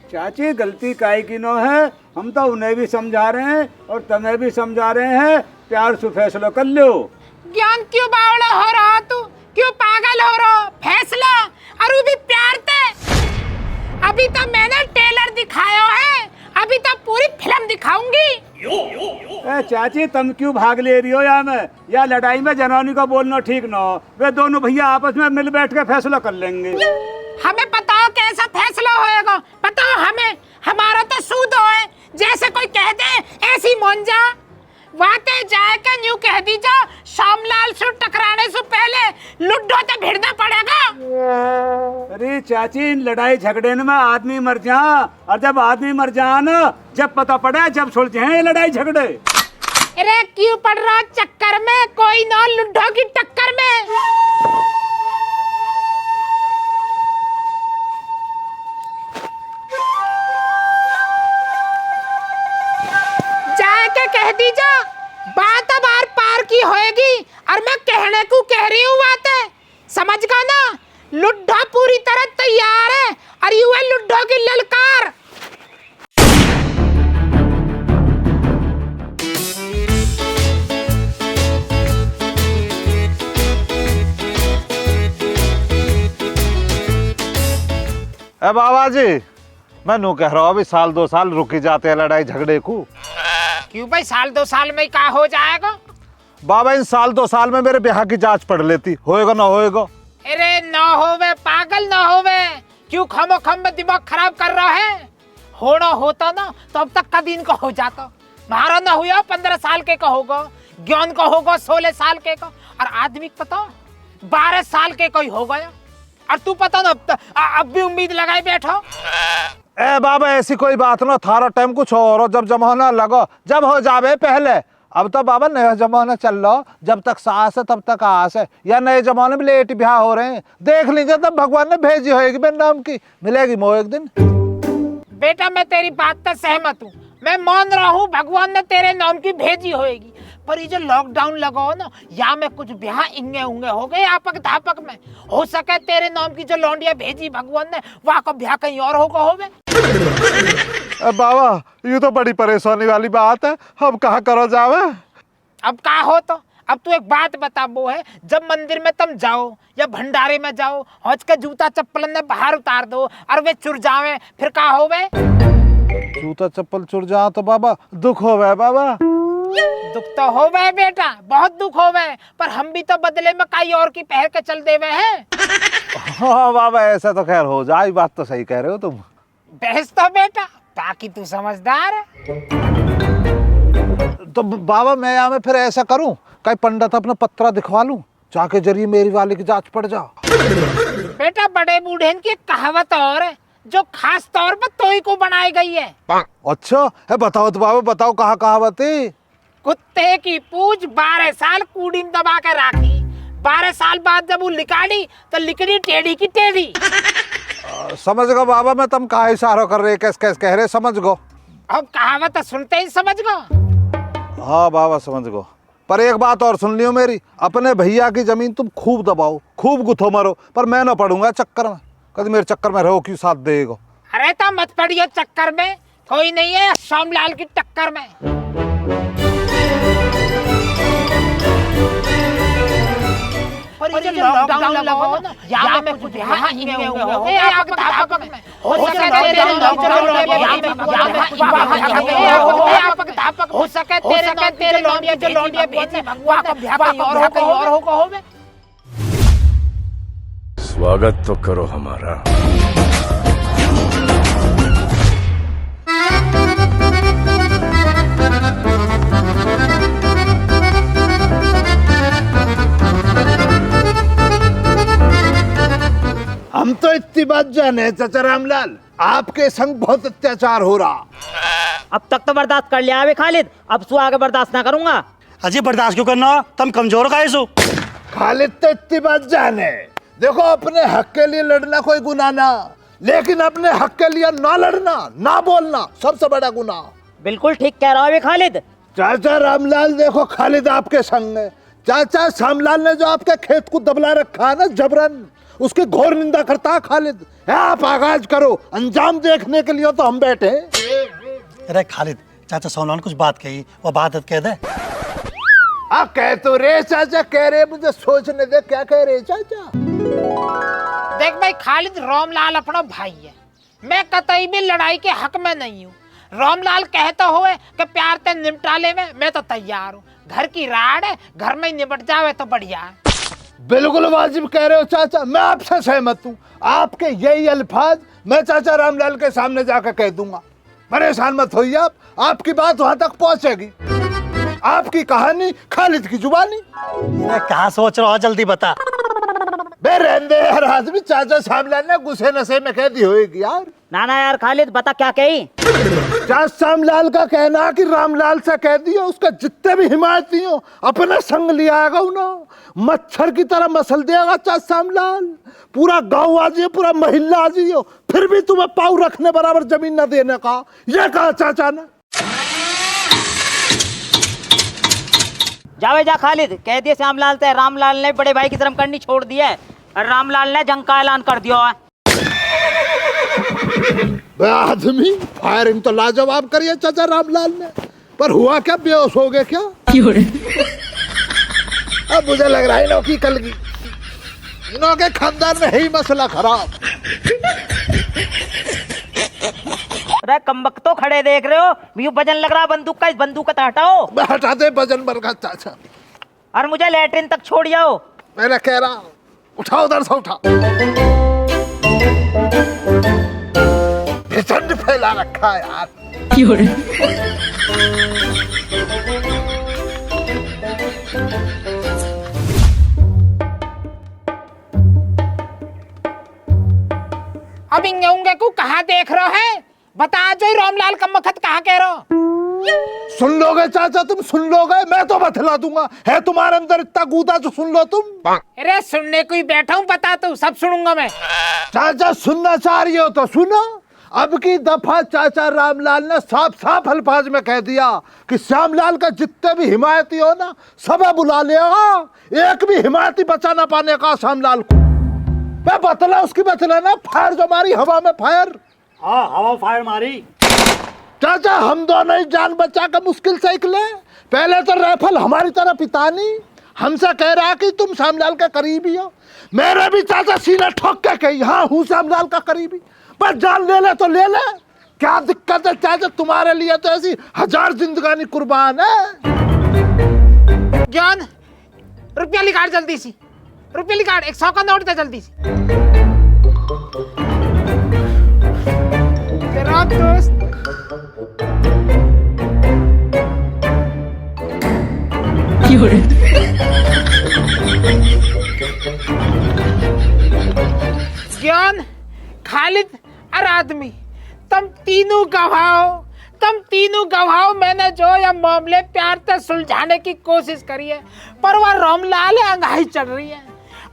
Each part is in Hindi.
चाची गलती काहे की नो है, हम तो उन्हें भी समझा रहे हैं और तुम्हें भी समझा रहे हैं, प्यार से फैसला कर लो। ज्ञान क्यों बावड़ा हो रहा तू, क्यों पागल हो रहा? फैसला और वो भी प्यार ते। अभी तो मैंने ट्रेलर दिखाया है, अभी तो पूरी फिल्म दिखाऊंगी। चाची तुम क्यों भाग ले रही हो या में, या लड़ाई में जनानी को बोलना ठीक ना हो। वे दोनों भैया आपस में मिल बैठ के फैसला कर लेंगे। हमें बताओ कैसा फैसला होएगा, बताओ हमें। हमारा तो सूद है, जैसे कोई कह दे ऐसी मोंजा वाते जाए का न्यू कह दीजा, शामलाल से टकराने से पहले लुड्डो तो भिड़ना पड़ेगा। अरे चाची इन लड़ाई झगड़े में आदमी मर जा, और जब आदमी मर जा ना, जब पता पड़े जब सुलझे हैं लड़ाई झगड़े। अरे क्यों पड़ रहा चक्कर में, कोई ना लुड्डो की टक्कर में। जाके कह दीजा बात अब आर पार की होएगी, और मैं कहने को कह रही हूँ बातें, समझ गया ना। लुड्डो पूरी तरह तैयार है, और यू है लुड्डो की ललकार। ए बाबा जी, मैं नू कह रहा हूँ अभी साल 2 साल रुकी जाते हैं लड़ाई झगड़े को। क्यों भाई, साल 2 साल में क्या हो जाएगा? बाबा इन साल 2 साल में मेरे ब्याह की जांच पढ़ लेती, होएगा ना होएगा। अरे ना होवे पागल, ना होवे। क्यों खमो खम में दिमाग खराब कर रहा है? होना होता ना तो अब तक का दिन का हो जाता। मारा ना हुआ 15 साल के का होगा, ज्ञान का होगा 16 साल के का, और आदमी पता 12 साल के कोई हो गया। और तू पता ना अब भी उम्मीद लगाए बैठो। ए बाबा ऐसी कोई बात ना, थारा टाइम कुछ और हो, जब जमाना लगो जब हो जावे पहले। अब तो बाबा नया जमाना चल रहा, जब तक सास है तब तक आस है, या नए जमाने में लेट ब्याह हो रहे हैं। देख लीजिए तब भगवान ने भेजी होगी मेरे नाम की, मिलेगी मोह एक दिन। बेटा मैं तेरी बात से सहमत हूँ, मैं मान रहा हूँ भगवान ने तेरे नाम की भेजी होएगी। पर ये जो लॉकडाउन लगा हो ना, या में कुछ ब्याह इंगे उंगे हो गए आपक धापक में। हो सके तेरे नाम की जो लौंडिया भेजी भगवान ने, वहाँ का ब्याह कहीं और होगा होवे। बाबा ये तो बड़ी परेशानी वाली बात है, अब कहाँ करो जावे। अब क्या हो तो, अब तू एक बात बता, वो है जब मंदिर में तुम जाओ या भंडारे में जाओ, हौज के जूता चप्पल ने बाहर उतार दो और वे चुर जावे, फिर क्या होवे? जूता चप्पल चुर जा तो बाबा दुख होवे बाबा। दुख तो होवे बेटा, बहुत दुख होवे, पर हम भी तो बदले में कई और की पहर के चल देवे हैं। हाँ बाबा ऐसा तो खैर हो जाए, बात तो सही कह रहे हो तुम। बहस तो बेटा, बाकी तू समझदार है। तो बाबा मैं यहाँ में फिर ऐसा करूं, कई पंडित अपना पत्रा दिखवा लूं, जाके जरिए मेरी वाली की जांच पड़ जा। बेटा बड़े बूढ़े की कहावत और है, जो खास तौर पर तोई को बनाई गई है। अच्छा है, बताओ तो बाबा बताओ, कहाँ कहावत है? कुत्ते की पूंछ 12 साल कूड़ी में दबा कर राखी, 12 साल बाद जब वो लिकाड़ी तो लिकड़ी टेढ़ी की टेढ़ी। समझ गो बाबा, मैं तुम काहे इशारा कर रहे, कैस कैस कह रहे, समझ गो। अब कहावत सुनते ही समझ गो। हाँ बाबा समझ गो, पर एक बात और सुन लियो मेरी, अपने भैया की जमीन तुम खूब दबाओ, खूब गुथो मारो, पर मैं ना पड़ूंगा चक्कर में। कभी मेरे चक्कर में रहो, क्यों साथ देगा? अरे तो मत पड़ियो चक्कर में, कोई नहीं है सोमलाल की टक्कर में। और ये जो लॉकडाउन लगा हो ना, यहाँ में कुछ ब्याह इंगे उंगे हो गए आपके धापक में। हो सके तेरे हो सके तेरे लौंडिया जो लौंडिया भेजी वहाँ का ब्याह कहीं और होगा होवे। स्वागत तो करो हमारा। हम तो इतनी बात जाने चाचा रामलाल, आपके संग बहुत अत्याचार हो रहा। अब तक तो बर्दाश्त कर लिया है खालिद, अब सु आगे बर्दाश्त ना करूंगा। अजी बर्दाश्त क्यों करना, तुम कमजोर का सो। खालिद तो इतनी बात जाने, देखो अपने हक के लिए लड़ना कोई गुनाह ना, लेकिन अपने हक के लिए ना लड़ना ना बोलना सबसे बड़ा गुनाह। बिल्कुल ठीक कह रहा है खालिद। चाचा रामलाल देखो खालिद आपके संग है। चाचा श्यामलाल ने जो आपके खेत को दबला रखा है ना जबरन, उसकी घोर निंदा करता है खालिद। आप आगाज करो, अंजाम देखने के लिए तो हम बैठे हैं। अरे खालिद, चाचा सोनान कुछ बात कही, वो बात कह दे। कह तो रे चाचा, कह रहे मुझे सोचने दे, क्या कह रहे चाचा? देख भाई, खालिद रामलाल अपना भाई है, मैं कतई भी लड़ाई के हक में नहीं हूँ। रामलाल कहता हुए कि प्यार ते निपटा ले में, मैं तो तैयार हूँ। घर की राड है, घर में ही निपट जावे तो बढ़िया है। बिल्कुल वाजिब कह रहे हो चाचा, मैं आपसे सहमत हूँ। आपके यही अल्फाज मैं चाचा रामलाल के सामने जाकर कह दूंगा। परेशान मत होइए आप, आपकी बात वहां तक पहुंचेगी। आपकी कहानी खालिद की जुबानी। क्या सोच रहा हो, जल्दी बता। बे रहने दे यार, आदमी चाचा सामलाल ने गुस्से नशे में कह दी होगी यार। ना यार खालिद, बता क्या कही। चाचा सामलाल का कहना कि रामलाल से कह दियो उसका जितने भी हिमायती हो अपने संग लिया आएगा उन्हें, मच्छर की तरह मसल देगा चाचा सामलाल। पूरा गांव आ जाइए, पूरा महिला आ जाइए, फिर भी तुम्हें पाँव रखने बराबर जमीन न देने का, ये कहा चाचा ने। जावे जा खालिद, कह दिए श्यामलाल से रामलाल ने बड़े भाई की तरफ करनी छोड़ दी है और रामलाल ने जंग का ऐलान कर दिया है। आदमी फायरिंग तो लाजवाब करिए चाचा रामलाल ने, पर हुआ क्या, बेहोश हो गए क्या? अब मुझे लग रहा है इनों की कल की, इनों के खानदान में है ही मसला खराब। अरे कमबख्त तो खड़े देख रहे हो, भी वजन लग रहा बंदूक का, इस बंदूक का हटाओ। हटा दे वजन बरगा चाचा, और मुझे लैट्रिन तक छोड़ जाओ। मैंने कह रहा उठाओ, उधर से उठा। झंड फैला रखा है यार। अब इंगे को कहाँ देख रहे है, बता जो रामलाल का मखत कहाँ कह रहा। सुन लोगे चाचा, तुम सुन लोगे, मैं तो बतला दूंगा। है तुम्हारे अंदर इतना गूदा जो सुन लो तुम। अरे सुनने को ही बैठा हूँ, बता तू, सब सुनूंगा मैं। चाचा सुनना चाह रही हो तो सुनो। अब की दफा चाचा रामलाल ने साफ साफ अल्फाज में कह दिया कि श्यामलाल का जितने भी हिमायती हो ना, सब बुला लेगा, एक भी हिमायती बचा ना पाने का श्यामलाल को। मैं बतला उसकी बतला ना, फायर जो मारी हवा में फायर। हाँ, हवा फायर मारी। चाचा हम दोनों ही जान बचा कर मुश्किल से निकले। पहले तो राइफल हमारी तरफ पितानी हमसे कह रहा कि तुम श्यामलाल के करीबी हो। मेरे भी चाचा सीना ठोक के कही, हाँ हूँ श्यामलाल का करीबी, पर जान ले ले तो ले ले, क्या दिक्कत है चाचा? तुम्हारे लिए तो ऐसी 1000 जिंदगानी कुर्बान है। जान रुपया निकाल जल्दी सी, रुपया निकाल, 100 का नोट दे जल्दी सी। तेरा दोस्त ज्ञान, खालिद और आदमी, तुम तीनों गवाह। मैंने जो यह मामले प्यार से सुलझाने की कोशिश करी है, पर वह रामलाल अंगाई चढ़ रही है।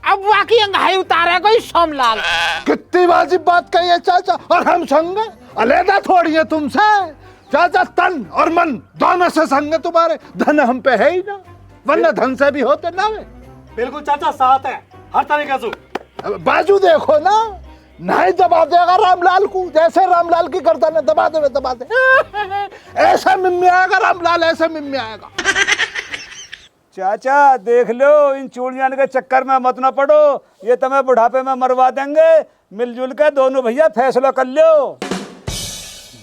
अब वाकई अंगाई उतारे कोई सोमलाल। कितनी वाजिब बात कही है चाचा, और हम संग अलहदा थोड़ी है तुमसे। चाचा तन और मन दोनों से संग है तुम्हारे, धन हम पे है ही ना, वरना धन से भी होते ना वे। बिल्कुल चाचा, साथ है हर तरीके से। बाजू देखो ना, नहीं दबा देगा रामलाल को, जैसे रामलाल की गर्दन दबा दे। ऐसा मिम्मी आएगा रामलाल, ऐसा मिम्मी आएगा। चाचा देख लो, इन चूड़ियां के चक्कर में मत ना पड़ो, ये तुम्हें बुढ़ापे में मरवा देंगे। मिलजुल के दोनों भैया फैसला कर लो।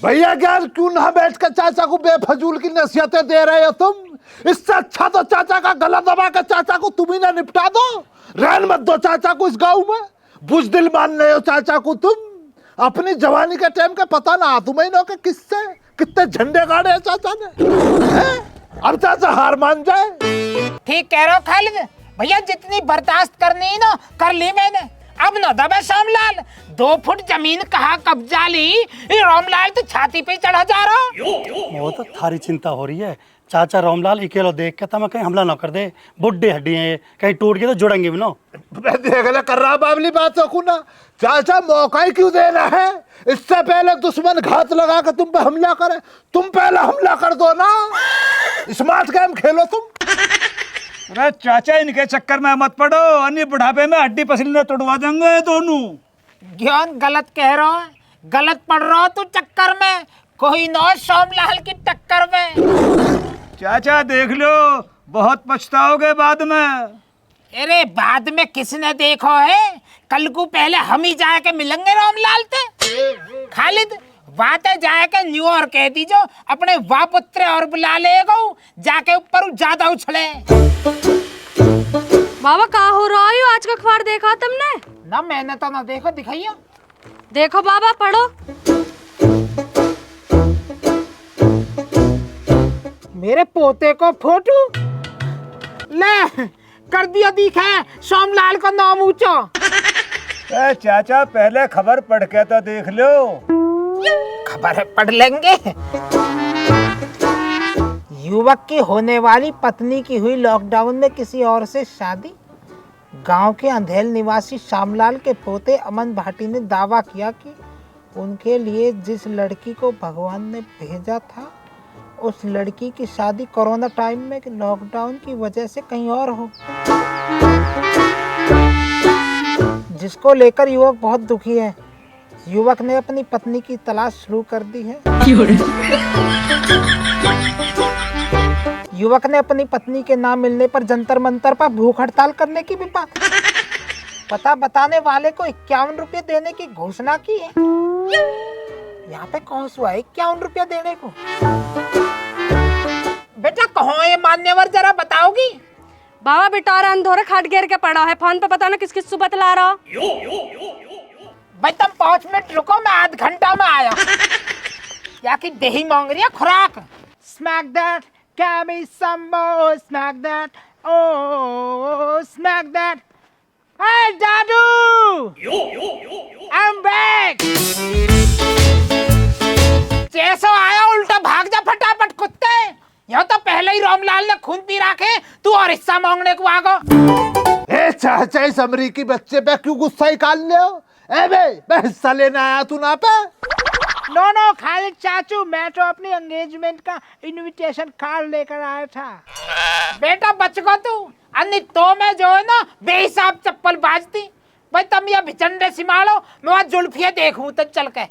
भैया क्या, क्यों ना बैठ कर चाचा को बेफजूल की नसीहतें दे रहे हो तुम? इससे अच्छा तो चाचा का गला दबा कर चाचा को तुम ही ना निपटा दो। रहन मत दो चाचा को इस गांव में, बुजदिल मान रहे हो चाचा को तुम। अपनी जवानी के टाइम का पता ना तुम्हें नो के किससे कितने झंडे गाड़े हैं चाचा ने। अब चाचा हार मान जाए। ठीक कह रहे हो खालिद भैया, जितनी बर्दाश्त करनी है ना कर ली मैंने। अब न दबे श्यामलाल, 2 फुट जमीन कहाँ कब्जा ली, रामलाल तो छाती पे चढ़ा जा रहा। वो तो थारी चिंता हो रही है चाचा, रामलाल अकेला देख के तब कहीं हमला न कर दे। बुड्ढे हड्डी है, कहीं टूट गए तो जुड़ेंगे भी ना। देख ले कर रहा बाबली बातों को ना चाचा, मौका ही क्यों देना है? इससे पहले दुश्मन घात लगा कर तुम पे हमला करे, तुम पहले हमला कर दो ना। स्मार्ट गेम खेलो तुम। अरे चाचा इनके चक्कर में मत पड़ो, अन्य बुढ़ापे में हड्डी पसली तोड़वा देंगे दोनों। ज्ञान गलत कह रहा है, गलत पढ़ रहा हो तू चक्कर में, कोई नौ सोमलाल की टक्कर में। चाचा देख लो, बहुत पछताओगे बाद में। अरे बाद में किसने देखो है, कल को पहले हम ही जाके मिलेंगे रामलाल थे। खालिद बात है जाके न्यू और कह दीजो अपने वापुत्र और बुला लेगो, जाके ऊपर ज्यादा उछले। बाबा कहाँ हो रहा है आज का अखबार देखा तुमने? ना मैंने तो ना देखो, दिखाइयो। देखो बाबा पढ़ो। मेरे पोते को फोटो ले कर दिया, दिखा सोमलाल का नाम ऊंचा। चाचा पहले खबर पढ़ के तो देख लो। खबर पढ़ लेंगे। युवक की होने वाली पत्नी की हुई लॉकडाउन में किसी और से शादी। गांव के अंधेल निवासी श्यामलाल के पोते अमन भाटी ने दावा किया कि उनके लिए जिस लड़की को भगवान ने भेजा था उस लड़की की शादी कोरोना टाइम में लॉकडाउन की वजह से कहीं और हो, जिसको लेकर युवक बहुत दुखी है। युवक ने अपनी पत्नी की तलाश शुरू कर दी है। युवक ने अपनी पत्नी के ना मिलने पर जंतर मंतर पर भूख हड़ताल करने की भी बात, पता बताने वाले को 51 रुपये देने की घोषणा की है। यहाँ पे कौन सा है 51 रुपया देने को? बेटा कहो ये मान्यवर, जरा बताओगी? बाबा बिटोरा अंधोरे खाट गिर के पड़ा है, फोन पे पता ना किस किस से बतला रहा। भाई तुम 5 मिनट रुको, मैं आध घंटा में आया। या कि दही मांग रही है खुराक। Smack that, give me some more, smack that, oh, smack that. Hey, Dadu! I'm back! जैसा आया उल्टा भाग जा फटाफट कुत्ते। यहाँ तो पहले ही रामलाल ने खून पी रखे, तू और हिस्सा मांगने को आगो। ए चाचा इस अमरीकी बच्चे पे क्यों गुस्सा निकाल ले हो? ए बे मैं हिस्सा लेने आया तू ना पे। नो नो खालिद चाचू, मैं तो अपनी एंगेजमेंट का इनविटेशन कार्ड लेकर आया था। बेटा बच गो तू, अन्य तो मैं जो है ना बेहिसाब चप्पल बाजती। भाई तुम ये भिचंडे सिमाड़ो, मैं वहाँ जुल्फिया देखूं तो चल के।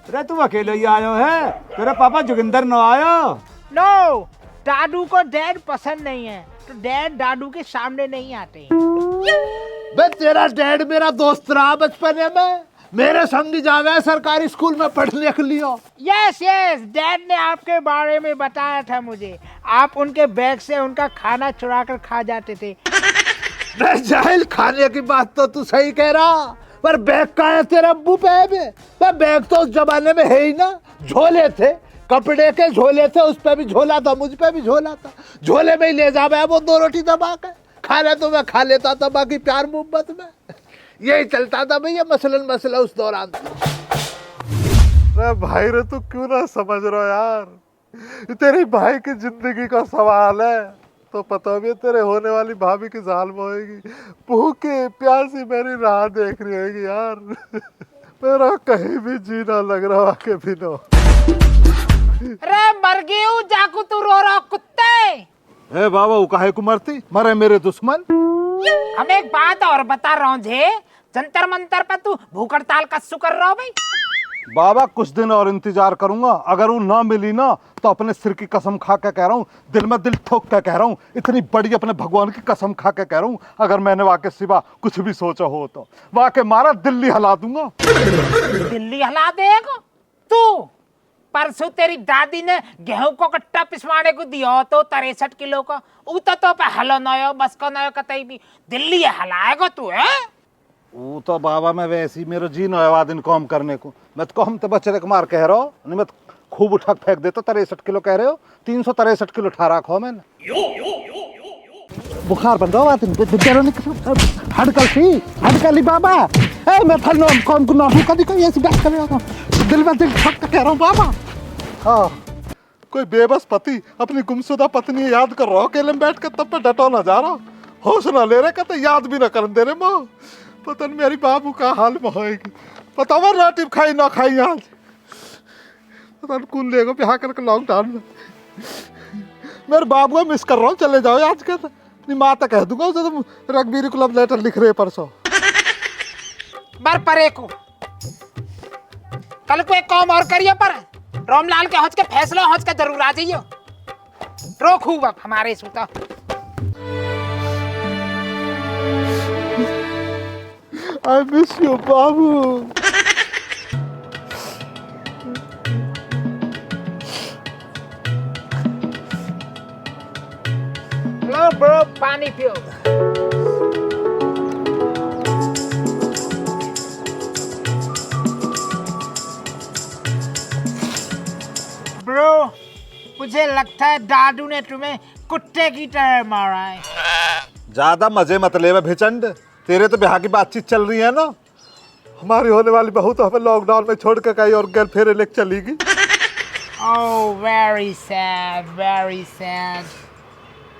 अरे तू अकेले ही आयो है, तेरा पापा जोगिंदर न आयो? नो, डाडू को डैड पसंद नहीं है, तो डैड डाडू के सामने नहीं आते। बे तेरा डैड मेरा दोस्त रहा बचपने में, मेरे संग जावे सरकारी स्कूल में पढ़ने के लिए। यस यस, डैड ने आपके बारे में बताया था मुझे। आप उनके बैग से उनका खाना चुरा कर खा जाते थे। जाहिल, खाने की बात तो तू सही कह रहा, पर बैग का है तेरे अब्बू पे बे? बैग तो उस जमाने में है ही ना, झोले थे, कपड़े के झोले थे, उस पे भी झोला था, मुझ पे भी झोला था। झोले में ही ले जा वो 2 रोटी दबा के, खाना तो मैं खा लेता था, बाकी प्यार मोहब्बत में यही चलता था भैया। मसलन मसला उस दौरान। अरे भाई रे तू क्यों ना समझ रहा यार, तेरी भाई की जिंदगी का सवाल है, तो पता भी तेरे होने वाली भाभी की जाल में होगी, भूखी प्यासी मेरी राह देख रही होगी यार। मेरा कहीं भी जीना लग रहा के बिना। अरे मर गई हूँ जाकू, तू रो रहा कुत्ते। ए बाबा वो काहे को मरती, मरे मेरे दुश्मन। हम एक बात और बता रहा हूँ जे, जंतर मंतर पे तू भूख हड़ताल कस्सू कर रहा हो भाई। बाबा कुछ दिन और इंतजार करूंगा, अगर वो ना मिली ना तो अपने सिर की कसम खा के कह रहा हूँ, दिल में दिल ठोक के कह रहा हूँ, इतनी बड़ी अपने भगवान की कसम खा के कह रहा हूँ, अगर मैंने वाकई सिवा कुछ भी सोचा हो तो वाकई मारा दिल्ली हिला दूंगा। दिल्ली हिला देगा तू? परसों तेरी दादी ने गेहूं को कट्टा पिसवाने को दिया तो 63 किलो का, उता तो पे हलो नयो बस को नयो कतई भी दिल्ली हलाएगा तू है? वो तो बाबा मैं वैसी मेरे जी नया दिन काम करने को, मैं तो हम तो बच्चे मार कह रहा हूँ, नहीं मैं खूब उठा फेंक देता। 63 किलो कह रहे हो, 363 किलो उठा रखा मैंने। बुखार बंद हो बात हड़कली बाबा। ए मैं थल नाम काम को ना कभी कोई ऐसी बात कर रहा हूं, दिल में दिल ठक कह रहा हूं बाबा। हाँ कोई बेबस पति अपनी गुमशुदा पत्नी याद कर रहा हो, अकेले में बैठ कर तब पे डटो ना जा रहा, होश ना ले रहे, कहते याद भी ना कर दे रहे। माँ पता नहीं मेरी बाबू का हाल में होएगी। पता मैं रोटी खाई ना खाई आज पता नहीं कौन लेगा ब्याह करके लॉकडाउन में। मेरे बाबू को मिस कर रहा हूँ, चले जाओ आज के अपनी माँ तक कह दूंगा उसे तुम रघबीर को लव लेटर लिख रहे परसों। बर परे को कल को एक काम और करियो पर रामलाल के हौज के फैसला हौज के जरूर आ जाइयो। रोकू अब हमारे सूता I miss you Babu. Low bro पानी पियो। ब्रो मुझे लगता है दादू ने तुम्हें कुत्ते की तरह मारा है। ज्यादा मजे मत ले भिचंड, तेरे तो ब्याह की बातचीत चल रही है ना। हमारी होने वाली बहू तो हमें लॉकडाउन में छोड़ के कहीं और गल फेरे लेके चलेगी। Oh very sad very sad.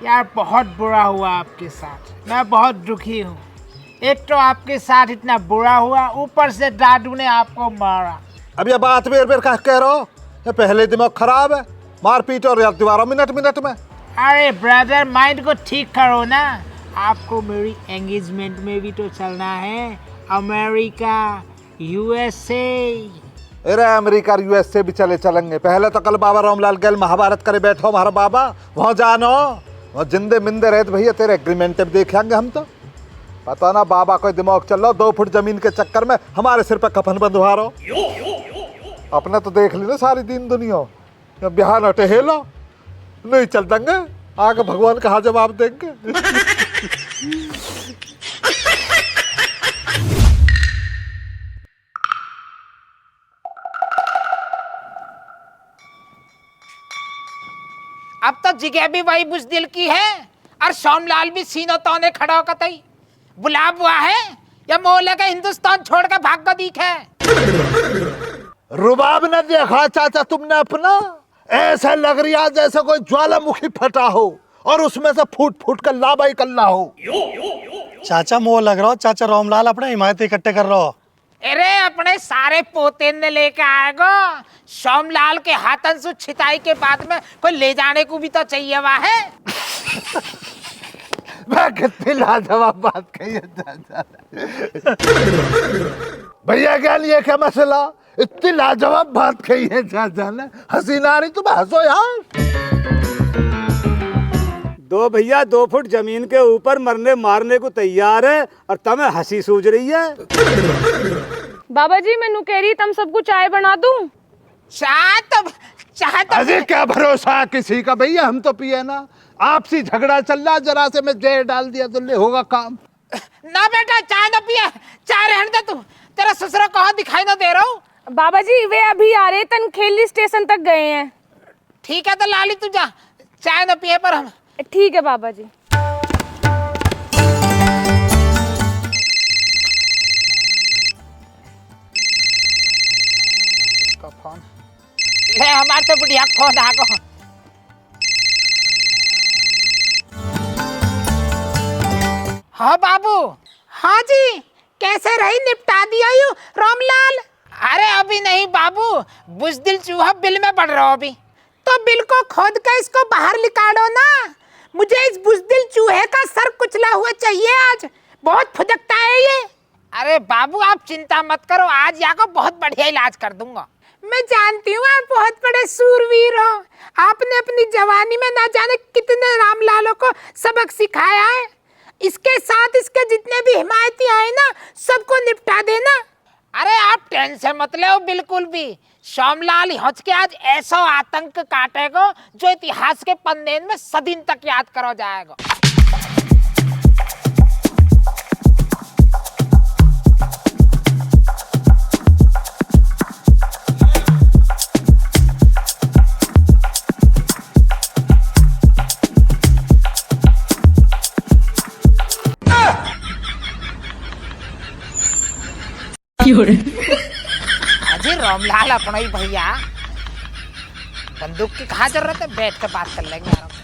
यार बहुत बुरा हुआ आपके साथ, मैं बहुत दुखी हूँ। एक तो आपके साथ इतना बुरा हुआ, ऊपर से दादू ने आपको मारा। अब ये बात बेर बेर कह रहा हो, ये पहले दिमाग खराब है, मारपीट और यार दीवारों मिनट मिनट में। अरे ब्रदर माइंड को ठीक करो ना, आपको मेरी एंगेजमेंट में भी तो चलना है, अमेरिका यूएसए। अरे अमेरिका यूएसए भी चलेंगे। पहले तो कल बाबा रामलाल गैल महाभारत करे बैठो हमारा बाबा, वहाँ जानो वहाँ जिंदे मिंदे रहे तो भैया तेरे एग्रीमेंट भी देखेंगे हम तो। पता ना बाबा कोई दिमाग चल रहा 2 फुट जमीन के चक्कर में हमारे सिर पे कफन बंधवा रहा। अपने तो देख ली ना सारी दीन दुनिया, बिहार हटे हेलो नहीं चल देंगे, आगे भगवान कहाँ जवाब देंगे। अब तो जिगे भी वही बुजदिल की है और सोमलाल भी सीनो तौने खड़ा होकर तई बुलाब हुआ है या मोले का हिंदुस्तान छोड़ के भाग का दीख है। रुबाब न देखा चाचा तुमने अपना, ऐसा लग रहा जैसे कोई ज्वालामुखी फटा हो और उसमें से फूट फूट कर लावा निकलना हो। चाचा मोह लग रहा हो, चाचा रामलाल अपने हिमायती इकट्ठे कर रहा हो। अरे अपने सारे पोते ने लेके आएगो, सोमलाल के हाथन से छिताई के बाद में कोई ले जाने को भी तो चाहिए वहाँ है। मैं कितनी लाजवाब बात कही है चाचा। भैया क्या लिए क्या मसला, इतनी लाजवाब बात कही है चाचा ने, हंसी ना रही तुम हंसो यार। दो भैया 2 फुट जमीन के ऊपर मरने मारने को तैयार है और तुम्हें हंसी सूझ रही है। बाबा जी मैं कह रही तुम सबको चाय बना दूं। चाह तो अरे क्या भरोसा किसी का भैया, हम तो पिए ना, आपसी झगड़ा चल रहा, जरा से मैं जहर डाल दिया तो ले होगा काम। ना बेटा चाय ना पिए, चाय रहने दे तू, तेरा ससुरा कहाँ दिखाई ना दे रहा हूँ। बाबा जी वे अभी आ रहे तनखेली स्टेशन तक गए हैं। ठीक है तो लाली तू जा, चाय ना पिए पर हम। ठीक है बाबा जी। फोन ले हमारे तो बुढ़िया फोन आगो। हाँ बाबू। हाँ जी कैसे रही, निपटा दिया यू रामलाल? अरे अभी नहीं बाबू, बुजदिल चूहा बिल में पड़ रहा हो अभी, तो बिल को खोद कर इसको बाहर निकालो ना। मुझे इस बुजदिल चूहे का सर कुचला हुआ चाहिए आज, बहुत फुदकता है ये। अरे बाबू आप चिंता मत करो, आज यहाँ को बहुत बढ़िया इलाज कर दूंगा। मैं जानती हूँ आप बहुत बड़े सूरवीर हो, आपने अपनी जवानी में ना जाने कितने रामलालों को सबक सिखाया है। इसके साथ इसके जितने भी हिमायती आए ना सबको निपटा देना। अरे आप टेंशन मत लो बिल्कुल भी, सोमलाल हंस के आज ऐसा आतंक काटेगा जो इतिहास के पन्ने में सदिन तक याद करो जाएगा। अजय रामलाल अपना ही भैया, बंदूक की कहाँ जरूरत है, बैठ कर बात कर लेंगे आराम से।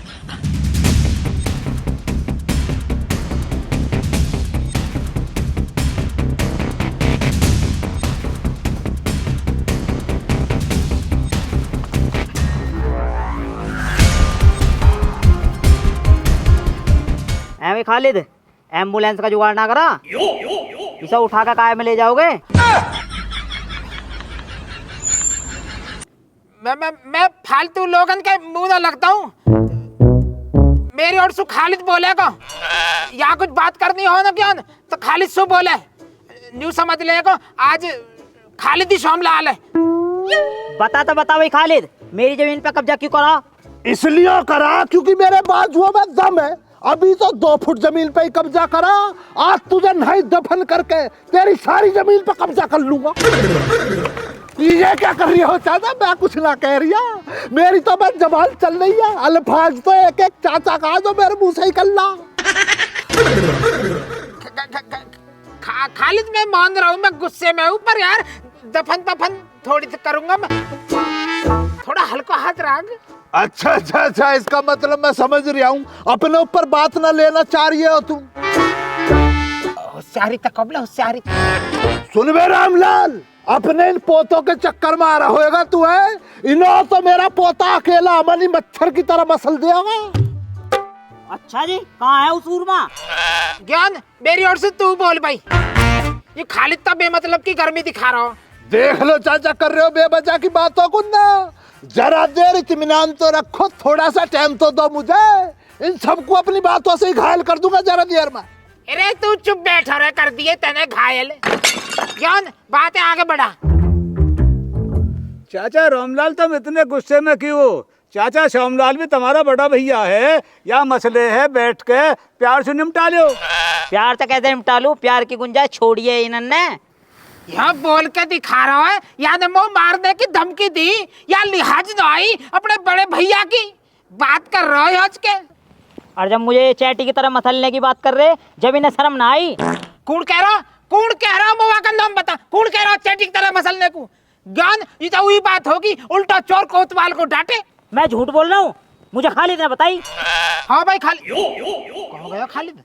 भाई खालिद, एम्बुलेंस का जुगाड़ ना करा, इसे उठा कर काय में ले जाओगे? मैं फालतू लोगन के मुंह ना लगता हूँ। मेरी और सु खालिद बोलेगा, या कुछ बात करनी हो ना क्या तो खालिद सु बोले, न्यू समझ लेगा आज खालिद ही सोमलाल है। बता भाई खालिद, मेरी जमीन पे कब्जा क्यों करा? इसलिए करा क्योंकि मेरे बाजुओं में दम है। अभी तो 2 फुट जमीन पे ही कब्जा करा, आज तुझे नहीं दफन करके तेरी सारी जमीन पे कब्जा कर लूंगा। ये क्या कर रही हो चाचा? मैं कुछ ना कह रही है, मेरी तो बस जबान चल रही है। अल्फाज तो एक एक चाचा का जो मेरे मुंह से निकलना। खालिद मैं मान रहा हूँ, मैं गुस्से में हूँ, पर यार दफन थोड़ी सी करूंगा मैं, थोड़ा हल्का हाथ रख। अच्छा, इसका मतलब मैं समझ रहा हूँ, अपने ऊपर बात ना लेना चाह रही हो तुम। होशियारी तक कबला होशियारी। सुन बे रामलाल, अपने इन पोतों के चक्कर में आ रहा होगा तू है। इन्हों तो मेरा पोता अकेला अमली मच्छर की तरह मसल देगा। अच्छा जी, कहाँ है उसूरमा? ज्ञान मेरी ओर से तू बोल भाई, ये खालिद तो बेमतलब की गर्मी दिखा रहा हो। देख लो चाचा, कर रहे हो बेवजह की बातों को ना। जरा देर इत्मीनान तो रखो, थोड़ा सा टाइम तो दो मुझे। इन सबको अपनी बातों से ही घायल कर दूंगा जरा देर में। अरे तू चुप बैठा रहे, कर दिए तेने घायल। ज्ञान बातें आगे बढ़ा। चाचा रामलाल तुम इतने गुस्से में क्यों? चाचा श्यामलाल भी तुम्हारा बड़ा भैया है, या मसले है बैठ के प्यार से निपटा लो। प्यार तो कैसे निपटा लूं? प्यार की गुंजाइश छोड़िए इन्होंने। यहाँ बोल के दिखा रहा है, या न मुंह मारने की धमकी दी, या लिहाज न आई अपने बड़े भैया की बात कर रहा है आज के। और जब मुझे चैटी की तरह मसलने की बात कर रहे, जब इन्हें शर्म ना आई? कौन कह रहा मुआ का नाम बता, कौन कह रहा चैटी की तरह मसलने को? ज्ञान ये तो वही बात होगी, उल्टा चोर कोतवाल को डांटे। मैं झूठ बोल रहा हूँ? मुझे खालिद ने बताई। हाँ भाई खालिद कहाँ गया खालिद?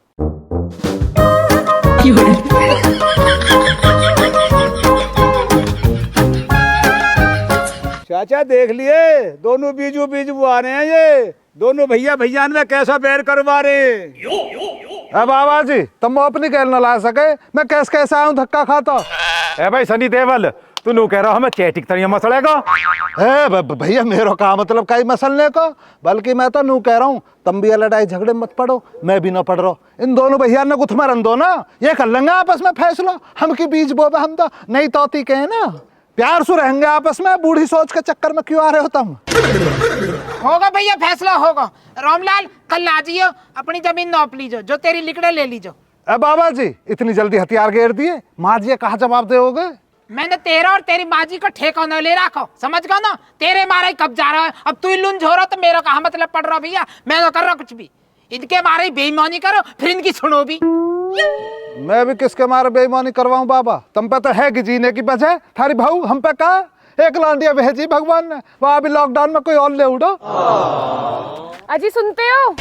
चाचा देख लिए, दोनों बीजू बीज वो आ रहे हैं, ये दोनों भैया में कैसा बैर करवा रहे। बाबा जी, तुम अपनी गैल न ला सके, मैं कैसे आऊं धक्का खाता। भाई सनी देवल, तू नू कह रहा हमें चैटिक तरिया मसलेगा। भैया मेरा का मतलब कई मसलने को, बल्कि मैं तो नू कह रहा हूँ तुम भी लड़ाई झगड़े मत पड़ो, मैं भी ना पड़ रहा। इन दोनों भैया ने गुथ मारन दो ना, ये कर लेंगे आपस में फैसला। हम की बीच बोबे, हम तो नहीं तोती के ना, प्यार से रहेंगे आपस में। बूढ़ी सोच के चक्कर में क्यों आ रहे हो तुम? होगा भैया, फैसला होगा। रामलाल कल आ जाइयो, अपनी जमीन नौप लीजो, जो तेरी लिकड़े ले लीजो। बाबा जी इतनी जल्दी हथियार घेर दिए, माँ जी कहाँ जवाब दोगे? मैंने तेरा और तेरी माँ जी का ठेका न ले रखो, समझ गया ना? तेरे मारे ही कब जा रहा है, अब तू ही लुंज हो रहा तो मेरा कहाँ मतलब पड़ रहा भैया? मैं तो कर रहा कुछ भी, इनके मारे ही बेईमानी करो, फिर इनकी सुनो भी। मैं भी किसके मारे बेईमानी करवाऊं बाबा? तुम पे तो है कि जीने की वजह, थारी भाऊ हम पे कहा एक लांडिया भेजी भगवान ने, वहां भी लॉकडाउन में कोई और ले उड़ो। अजी सुनते हो?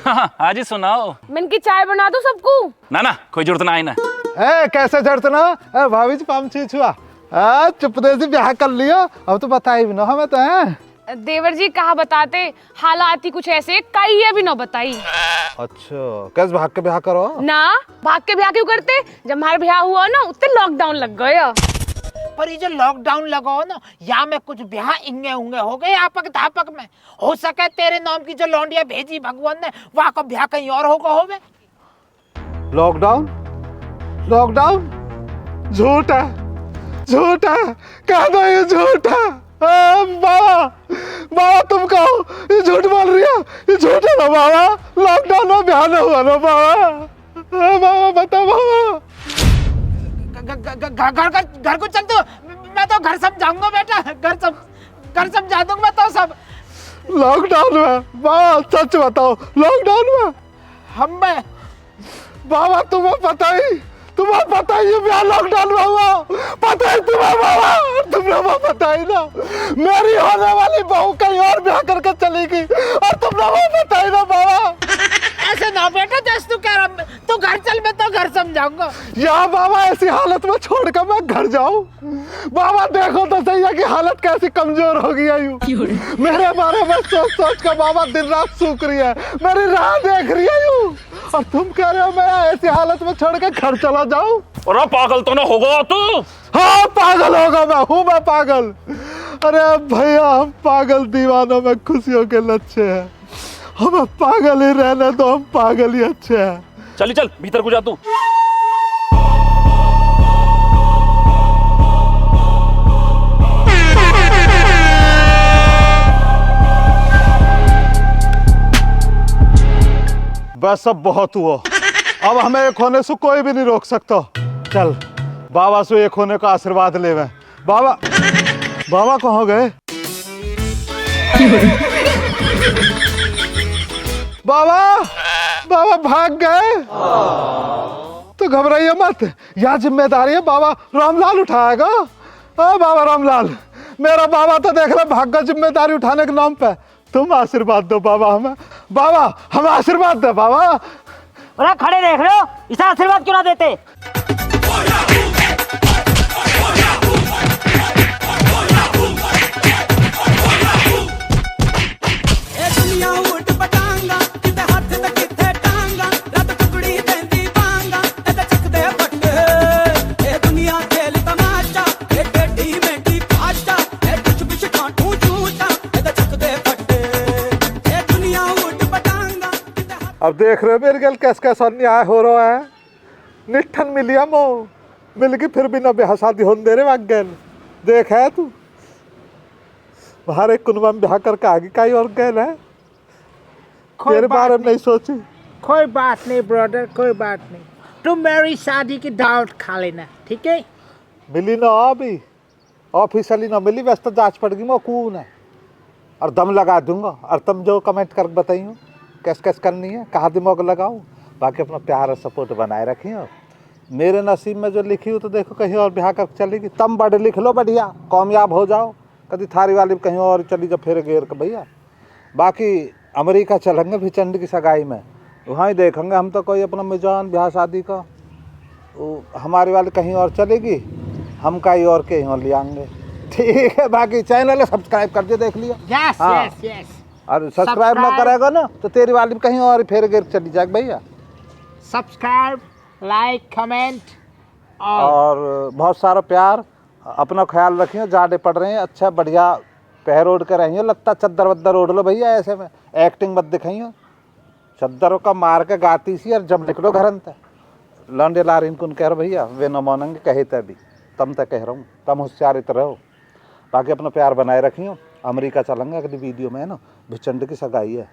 हाँ जी सुनाओ। मन की चाय बना दो सबको? ना कोई जरूरत ना आई ना। कैसे जरूरत ना? भाभी जी पाम छुआ चुपने से ब्याह कर लियो, अब तो बताई भी ना हमें तो है। देवर जी कहा बताते, हालात ही कुछ ऐसे कई है भी ना बताई। अच्छा कैसे भाग के ब्याह करो ना? भाग के ब्याह क्यों करते? जब हमारा ब्याह हुआ ना उतने लॉकडाउन लग गया। पर ये जो लॉकडाउन लगा हो ना, या में कुछ ब्याह इंगे उंगे हो गए आपक धापक में। हो सके तेरे नाम की जो लौंडिया भेजी भगवान ने, वहां का ब्याह कहीं और होगा होवे। लॉकडाउन झूठ है, कह दो ये झूठ है। बाबा तुम कहो ये झूठ बोल रही है, ये झूठ है ना बाबा? लॉकडाउन में ब्याह न हुआ ना बाबा? बताओ बाबा। घर को चल दो, मैं तो घर समझाऊंगा बेटा, घर समझा दूंगा मैं तो सब। लॉकडाउन में बाबा सच बताओ, लॉकडाउन में हम में बाबा तुम्हें पता ही ये ब्याह लॉकडाउन में हुआ? पता ही तुम्हें बाबा? तुम्हें पता ही ना, मेरी होने वाली बहू कहीं और ब्याह करके चलेगी और तुम्हें पता ही ना बाबा। ऐसे ना बेटा, जैसे तू कह रहा, तू घर चल, मैं तो घर समझाऊंगा। या बाबा ऐसी हालत में छोड़कर मैं घर जाऊं? बाबा देखो तो सही है कि हालत कैसी कमजोर हो गई है। मेरे बारे में सोच कर बाबा दिन रात सूख रही है, मेरी राह देख रही है। और तुम कह रहे हो मैं ऐसी हालत में छोड़ के घर चला जाऊं? अरे पागल तो ना होगा तू। हाँ पागल होगा, मैं पागल। अरे भैया हम पागल दीवानों में खुशियों के लच्छे हैं, हमें पागल ही रहने दो, हम पागल ही अच्छे हैं। चल चल भीतर को जा तू। बस अब बहुत हुआ, अब हमें एक होने से कोई भी नहीं रोक सकता। चल बाबा से एक होने का आशीर्वाद ले। बाबा बाबा कहाँ गए? बाबा बाबा भाग गए? तो घबराइए मत, यह जिम्मेदारी है बाबा रामलाल उठाएगा। हाँ बाबा रामलाल, मेरा बाबा तो देख रहे भाग गया जिम्मेदारी उठाने के नाम पे। तुम आशीर्वाद दो बाबा हमें, बाबा हमें आशीर्वाद दो बाबा। अरे खड़े देख रहे हो, इसे आशीर्वाद क्यों ना देते? अब देख रहे हो मेरे गल कैस कैसा अन्याय हो रहा है। निठन मिलिया मो मिल के फिर भी ना ब्याह शादी होने दे रहे वागल। देख है तू हमारे कुनबा में ब्याह करके आगे कहीं और गल है, तेरे बारे में नहीं सोची। कोई बात नहीं ब्रदर, कोई बात नहीं, तुम मेरी शादी की दावत खा लेना, ठीक है? मिली ना अभी ऑफिशियली ना मिली, वैसे तो जांच पड़ गई मैं कौन है और दम लगा दूंगा। और तुम जो कमेंट कर बताइयो कैस कैस करनी है, कहाँ दिमाग लगाऊं। बाकी अपना प्यार और सपोर्ट बनाए रखियो। मेरे नसीब में जो लिखी हो तो देखो कहीं और ब्याह कर चलेगी। तुम बड़े लिख लो बढ़िया, कामयाब हो जाओ, कभी थारी वाली कहीं और चली जा फिर घेर के भैया। बाकी अमेरिका चलेंगे भी चंड की सगाई में, वहाँ ही देखेंगे हम तो कोई अपना मिजान ब्याह शादी का। हमारी वाली कहीं और चलेगी, हम कहीं और के यहाँ ले आएंगे, ठीक है? बाकी चैनल सब्सक्राइब कर दे, देख लिया। Yes yes yes. और सब्सक्राइब ना करेगा ना तो तेरी वाली कहीं और फिर गिर चली जाएगी भैया। सब्सक्राइब, लाइक, कमेंट और बहुत सारा प्यार। अपना ख्याल रखिए, ज़्यादा पड़ रहे हैं, अच्छा बढ़िया पैर ओढ़ के रहिए, लगता चद्दर वद्दर ओढ़ लो भैया, ऐसे में एक्टिंग मत दिखाइए। चद्दरों का मार के गाती सी और जब निकलो घर अंत लौंडे लारिन कुन कह रहे भैया वे न मानेंगे कहे तभी तम तक कह रहा हूँ, तम होशियारित रहो। बाकी अपना प्यार बनाए रखियो। अमेरिका चलेंगे अगली वीडियो में, है ना? भिचंड की सगाई है,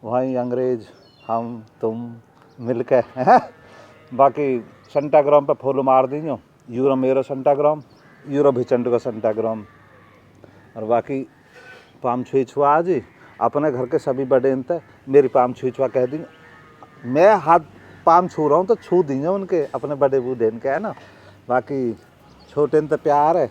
वहीं अंग्रेज हम तुम मिल के हैं। बाकी सेंटाग्राम पे फॉलो मार दीजिए, यूरो मेरो सेंटाग्राम, यूरो भिचंड का सेंटाग्राम। और बाकी पाम छुई छुआ आज अपने घर के सभी बड़े इंत मेरी पाम छुई छुआ कह दी, मैं हाथ पाम छू रहा हूँ तो छू दीजिए उनके अपने बड़े बूढ़े इनके, है ना? बाकी छोटे इंत प्यार है।